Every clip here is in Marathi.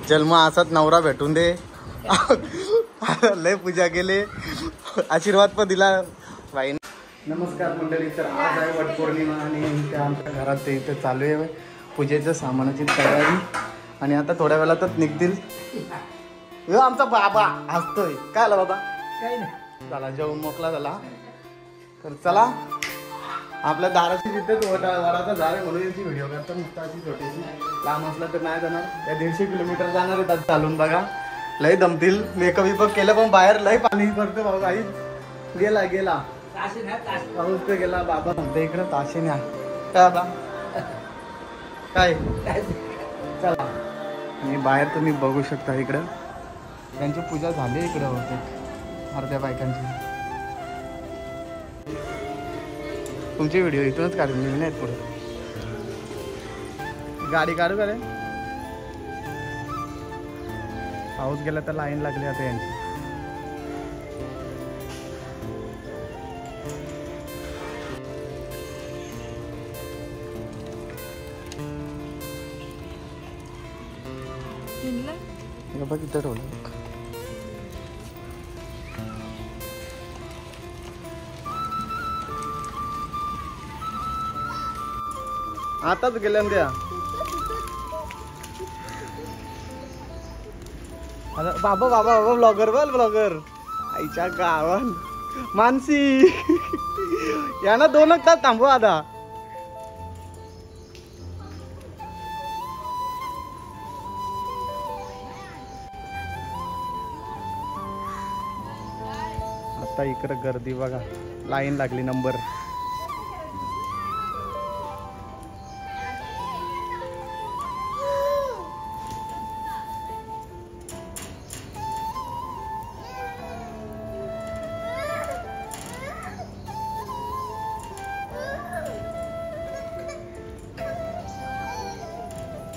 जन्म असाच नवरा भेटून दे. लय पूजा केले, आशीर्वाद पण दिला बाई. नमस्कार मंडळी, तर आज आहे वटपौर्णिमा आणि इथे आमच्या घरात इथे चालू आहे पूजेचं सामानाची तयारी. आणि आता थोड्या वेळातच निघतील. आमचा बाबा हसतोय. काय आला बाबा? काही नाही, चला जेवण मोकळा झाला. तर चला, आपल्या दाराची जिथे वडाचा झाड आहे म्हणून याची व्हिडिओ करतो. नुसतं अशी छोटीशी, लांब असलं तर नाही जाणार. त्या 150 किलोमीटर जाणार आहेत आज चालून. बघा लय दमतील. मेकअप विकअप केलं पण बाहेर लय पाणी पडतं बाबा. काही गेला पाऊस ते गेला. बाबा म्हणते इकडं ताशे न्या. काय बाबा काय? चला, आणि बाहेर तुम्ही बघू शकता इकडं त्यांची पूजा झाली. इकडं होते अर्ध्या बायकांची. तुमचे व्हिडिओ इथूनच काढून गेले नाहीत. पुढे गाडी काढू का रे? पाऊस गेला तर लाईन लागली आता यांची. बघ इथं ठेवलं. आताच गेल्या द्या. बाबा बाबा बाबा ब्लॉगर बोल, ब्लॉगर. आईच्या गावात मानसी यांना 2 तास थांबवा आता. आता इकडं गर्दी बघा, लाईन लागली नंबर.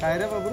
काय रे बाबू?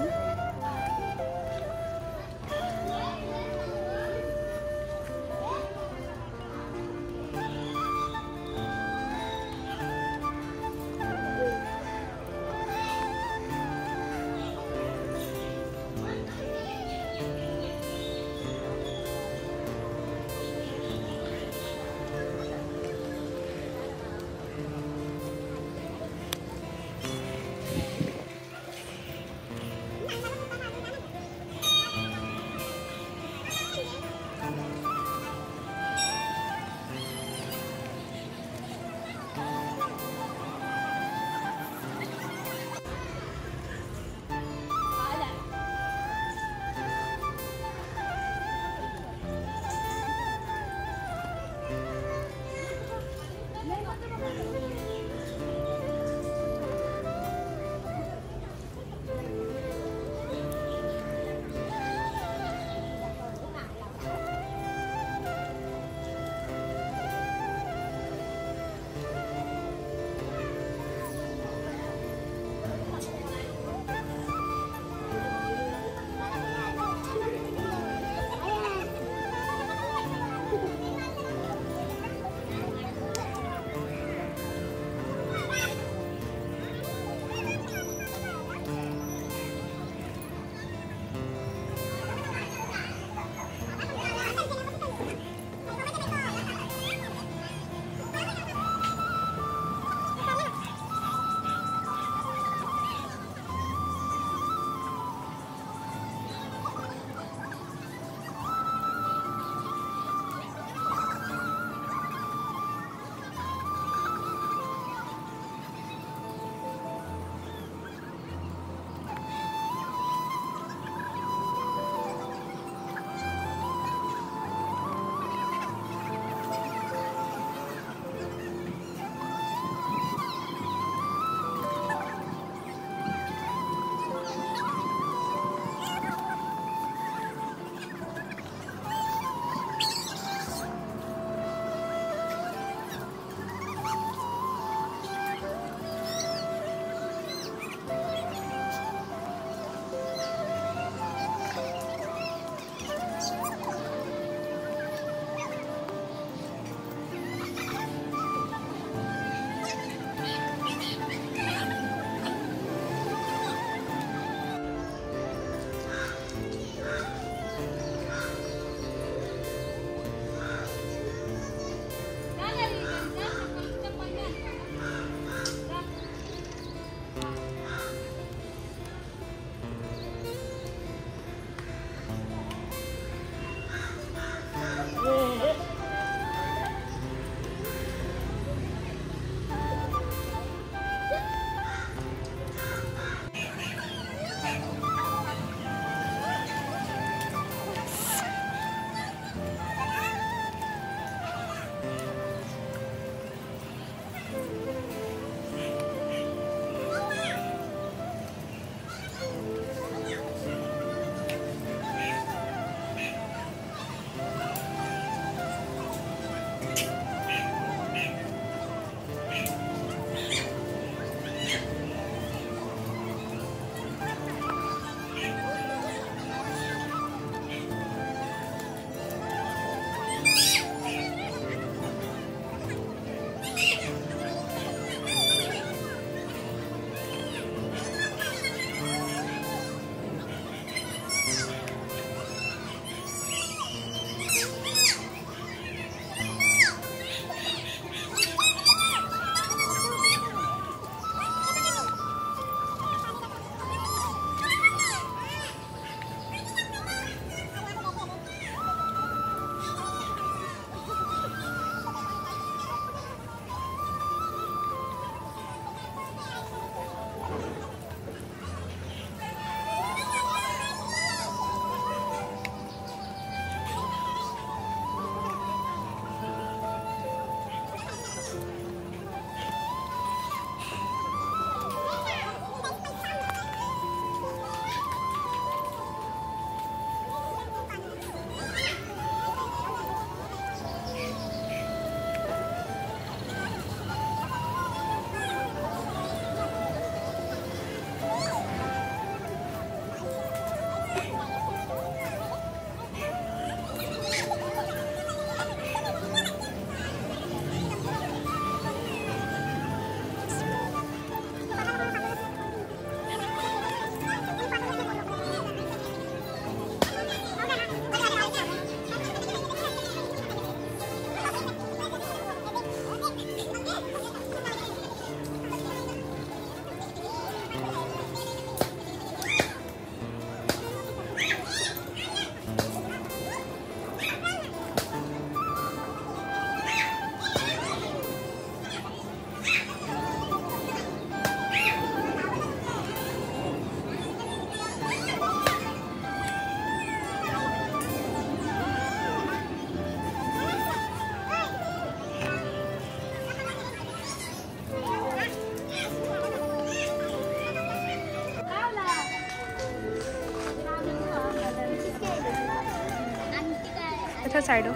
इथं साईड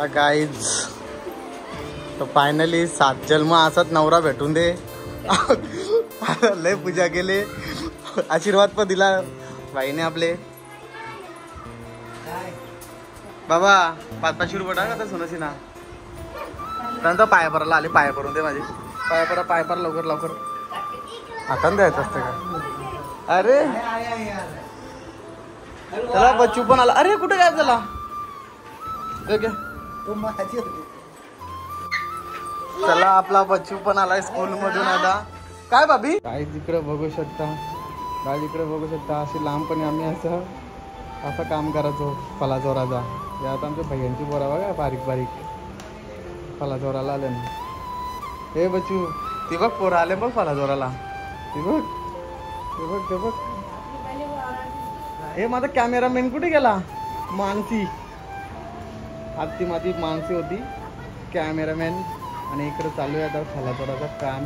गाईज तो फायनली 7 जन्म असाच नवरा भेटून दे. लय पूजा केली, आशीर्वाद पण दिला बाईने आपले. बाबा 500 रुपये टाका आता सोनसी ना. त्यानंतर पाया भरायला आले, पाया भरून दे माझे. पाया भरा लवकर लवकर. आता द्यायचं असतं का? अरे चला बच्चू पण आला. अरे कुठे काय झाला? चला आपला बच्चू पण आलाय स्कूल मधून आता. काय भाभी काय जिकडे बघू शकता, काय जिकडे बघू शकता अशी लहानपणी आम्ही असं काम करायचो फलाचोराचा. हे आता आमच्या भैयांची पोरा बघा बारीक बारीक फलाचोराला आले ना. हे बच्चू ती बघ पोरं आले बघ फलाचोराला. ती बघ ते बघ ते बघ. हे माझा कॅमेरामॅन कुठे गेला? मानसी, आत्ती माझी मानसी होती कॅमेरामॅन. आणि इकडे चालू आहे आता फलाचोराचं काम.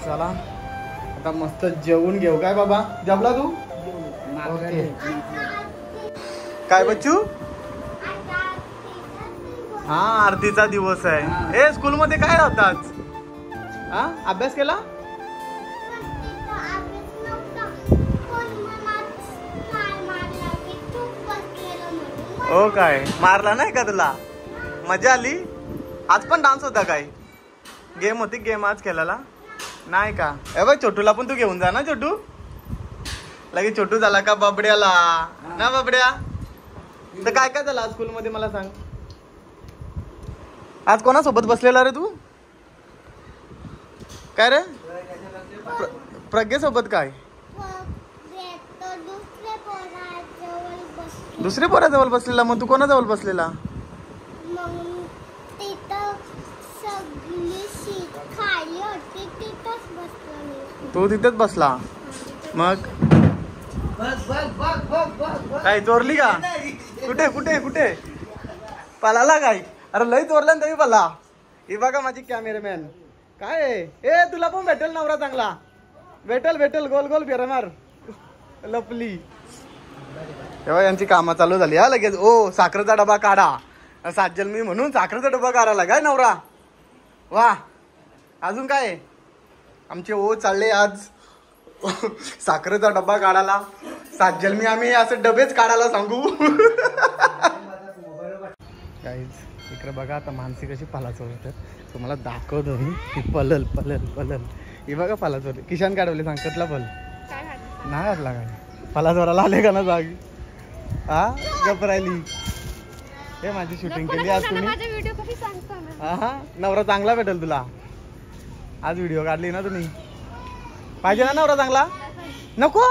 चला आता मस्त जेवून घेऊ. काय बाबा जमला तू? काय बच्चू? हा आरतीचा दिवस आहे. ए स्कूल मध्ये काय राहतात? हा अभ्यास केला? हो काय मारला नाही का तुला? मजा आली? आज पण डान्स होता काय? गेम होती, गेम आज खेळायला नाही का? ए बाई छोटूला पण तू घेऊन जा ना. छोटू लगेच छोटू झाला का बाबड्याला ना? बाबड्या तर काय काय झालं आज स्कूल मध्ये मला सांग. आज कोणासोबत बसलेला रे तू? काय रे प्रज्ञेसोबत? काय दुसरे पोराजवळ बसलेला? मग तू कोणाजवळ बसलेला? तू तिथेच बसला. मग काय चोरली का? कुठे कुठे कुठे पळाला काय? अरे लई चोरला ना तुम्ही पळा. ही बघा माझी कॅमेरामॅन. काय ए तुला पण भेटेल नवरा चांगला. भेटेल भेटेल. गोल गोल फेरा मार लपली. तेव्हा यांची कामं चालू झाली. हा लगेच ओ साखरेचा डबा काढा. 7 जन्मी म्हणून साखरेचा डबा काढायला काय नवरा. वा अजून काय? आमचे ओ चालले आज साखरेचा डब्बा काढायला. 7 जन्मी आम्ही असं डबेच काढायला सांगू. गाईज इकडे बघा आता मानसी कशी पालाचोर होतात. तुम्हाला दाखवतो मी. पलल पलल पलल. ही बघा पालाचोर. किशान काढवले सांग कतला पल नाही घातला काय? पालाचोराला आले का ना जागी? हा गप राहिली. हे माझी शूटिंग केली आज तुम्ही. हा हा नवरा चांगला भेटेल तुला. आज व्हिडिओ काढली ना तुम्ही. पाहिजे ना नवरा चांगला? नको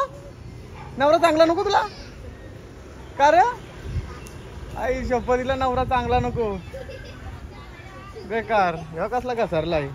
नवरा चांगला नको तुला? का रे? आई शपथीला नवरा चांगला नको. बेकार. ह्या कसला घसरलाय.